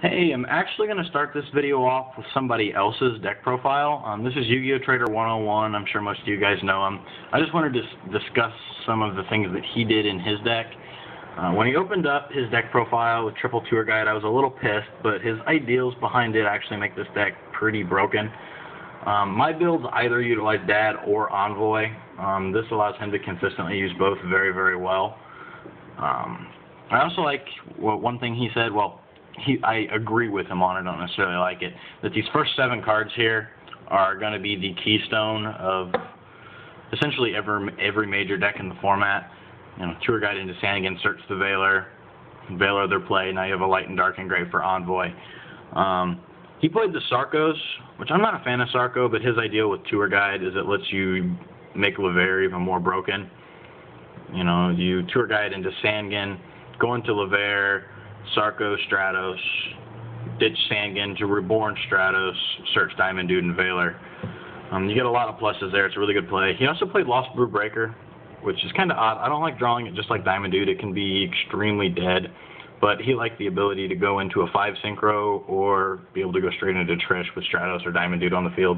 Hey, I'm actually going to start this video off with somebody else's deck profile. This is Yu-Gi-Oh! Trader 101. I'm sure most of you guys know him. I just wanted to discuss some of the things that he did in his deck. When he opened up his deck profile with Triple Tour Guide, I was a little pissed, but his ideals behind it actually make this deck pretty broken. My builds either utilize Dad or Envoy. This allows him to consistently use both very, very well. I also like one thing he said, I agree with him on it, I don't necessarily like it, that these first 7 cards here are going to be the keystone of essentially every major deck in the format. You know, Tour Guide into Sanigan, Search the Veiler, Veiler their play, now you have a Light and Dark Engrave for Envoy. He played the Sarkos, which I'm not a fan of Sarko, but his idea with Tour Guide is it lets you make Lever even more broken. You know, you Tour Guide into Sanigan, go into Lever, Sarko, Stratos, ditch Sanigan to Reborn Stratos, search Diamond Dude and Veiler. You get a lot of pluses there. It's a really good play. He also played Lost Brew Breaker, which is kind of odd. I don't like drawing it just like Diamond Dude. It can be extremely dead, but he liked the ability to go into a 5 synchro or be able to go straight into Trish with Stratos or Diamond Dude on the field.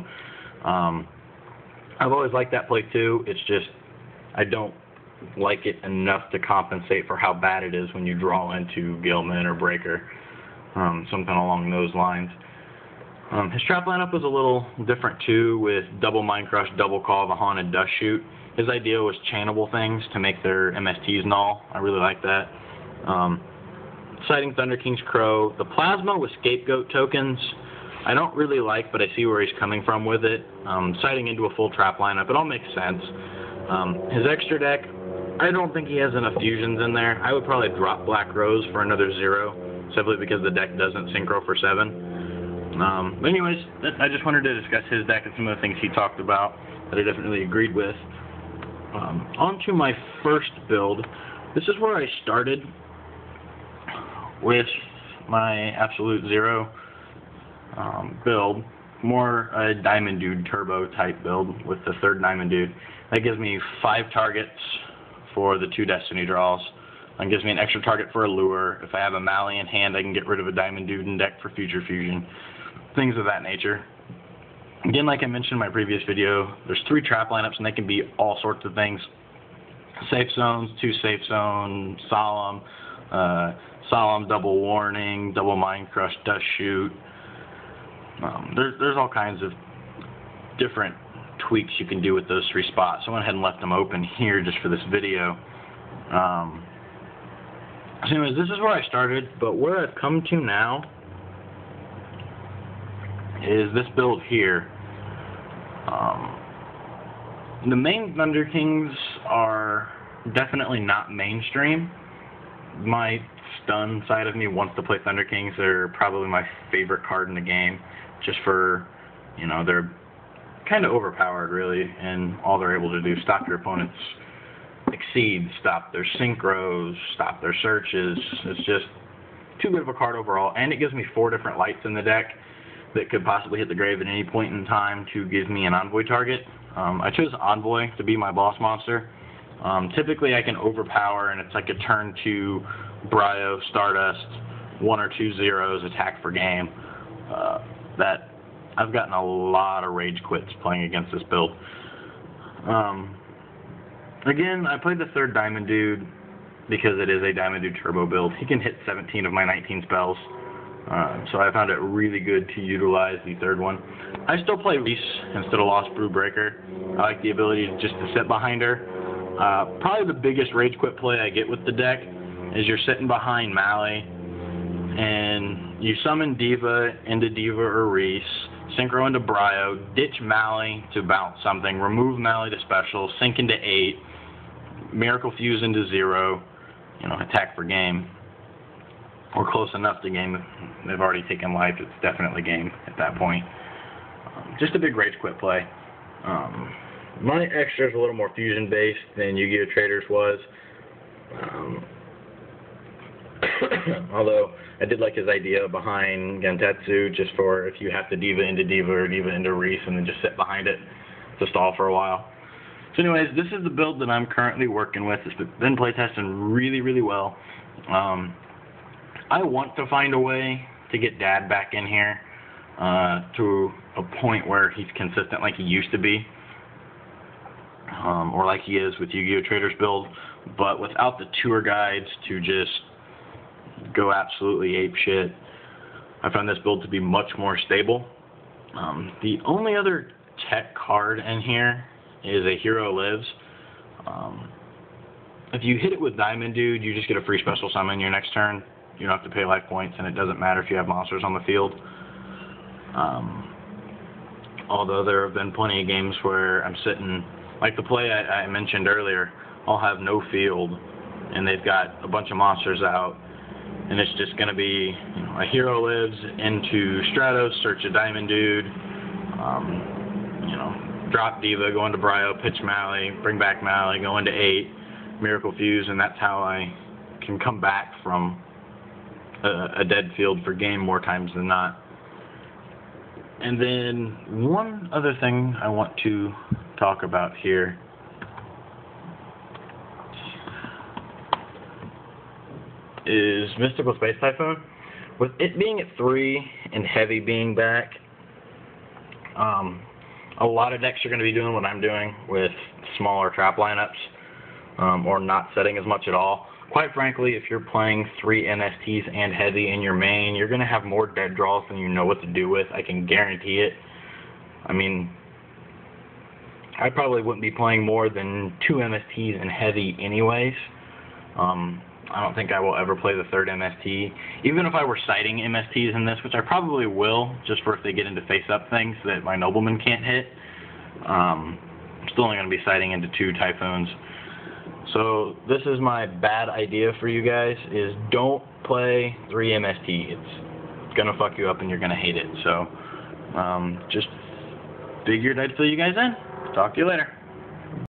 I've always liked that play too. It's just I don't like it enough to compensate for how bad it is when you draw into Gilman or Breaker, something along those lines. His trap lineup was a little different too, with double Mind Crush, double Call, the Haunted Dust Shoot. His idea was chainable things to make their MSTs null. I really like that. Citing Thunder King's Crow. The Plasma with Scapegoat tokens, I don't really like, but I see where he's coming from with it. Citing into a full trap lineup, it all makes sense. His extra deck, I don't think he has enough fusions in there. I would probably drop Black Rose for another 0, simply because the deck doesn't synchro for 7. But anyways, I just wanted to discuss his deck and some of the things he talked about that I definitely agreed with. On to my first build. This is where I started with my Absolute Zero build. More a Diamond Dude Turbo type build with the 3rd Diamond Dude. That gives me 5 targets for the 2 Destiny draws. And gives me an extra target for a lure. If I have a Mally in hand, I can get rid of a Diamond Dude in deck for future fusion. Things of that nature. Again, like I mentioned in my previous video, there's 3 trap lineups and they can be all sorts of things. Safe zones, 2 safe zone, Solemn, Solemn double warning, double Mind Crush, Dust Shoot. There's all kinds of different tweaks you can do with those 3 spots. So I went ahead and left them open here just for this video. So anyways, this is where I started, but where I've come to now is this build here. The main Thunder Kings are definitely not mainstream. My stun side of me wants to play Thunder Kings. They're probably my favorite card in the game, just for, you know, they're kind of overpowered really, and all they're able to do is stop your opponent's exceeds, stop their synchros, stop their searches. It's just too good of a card overall, and it gives me 4 different lights in the deck that could possibly hit the grave at any point in time to give me an Envoy target. I chose Envoy to be my boss monster. Typically I can overpower, and it's like a turn 2 Bryo, Stardust, 1 or 2 zeros, attack for game. That I've gotten a lot of rage quits playing against this build. Again, I played the 3rd Diamond Dude because it is a Diamond Dude Turbo build. He can hit 17 of my 19 spells. So I found it really good to utilize the 3rd one. I still play Reese instead of Lost Brew Breaker. I like the ability just to sit behind her. Probably the biggest rage quit play I get with the deck is you're sitting behind Mally, and you summon Diva into Diva or Reese, synchro into Bryo, ditch Mally to bounce something, remove Mally to special, sink into 8, Miracle Fuse into 0, you know, attack for game. Or close enough to game. They've already taken life. It's definitely game at that point. Just a big rage quit play. My extra is a little more fusion based than Yu-Gi-Oh! Traders was. Although I did like his idea behind Gentetsu, just for if you have to Diva into Diva or Diva into Reese and then just sit behind it to stall for a while. So anyways, this is the build that I'm currently working with. It's been playtesting really, really well. I want to find a way to get Dad back in here to a point where he's consistent like he used to be, or like he is with Yu-Gi-Oh! Trader's build, but without the tour guides to just go absolutely ape shit. I found this build to be much more stable. The only other tech card in here is a Hero Lives. If you hit it with Diamond Dude, you just get a free special summon your next turn. You don't have to pay life points, and it doesn't matter if you have monsters on the field. Although there have been plenty of games where I'm sitting, like the play I mentioned earlier, I'll have no field, and they've got a bunch of monsters out, and it's just going to be, you know, a Hero Lives into Stratos, search a Diamond Dude, you know, drop Diva, go into Bryo, pitch Mally, bring back Mally, go into 8, Miracle Fuse, and that's how I can come back from a dead field for game more times than not. And then one other thing I want to talk about here is Mystical Space Typhoon. With it being at 3 and Heavy being back, a lot of decks are going to be doing what I'm doing with smaller trap lineups, or not setting as much at all. Quite frankly, if you're playing 3 MSTs and Heavy in your main, you're going to have more dead draws than you know what to do with. I can guarantee it. I mean, I probably wouldn't be playing more than 2 MSTs and Heavy anyways. I don't think I will ever play the 3rd MST. Even if I were sighting MSTs in this, which I probably will, just for if they get into face-up things that my Nobleman can't hit, I'm still only going to be sighting into 2 Typhoons. So this is my bad idea for you guys, is don't play 3 MST. It's going to fuck you up and you're going to hate it. So just figured I'd fill you guys in. Talk to you later.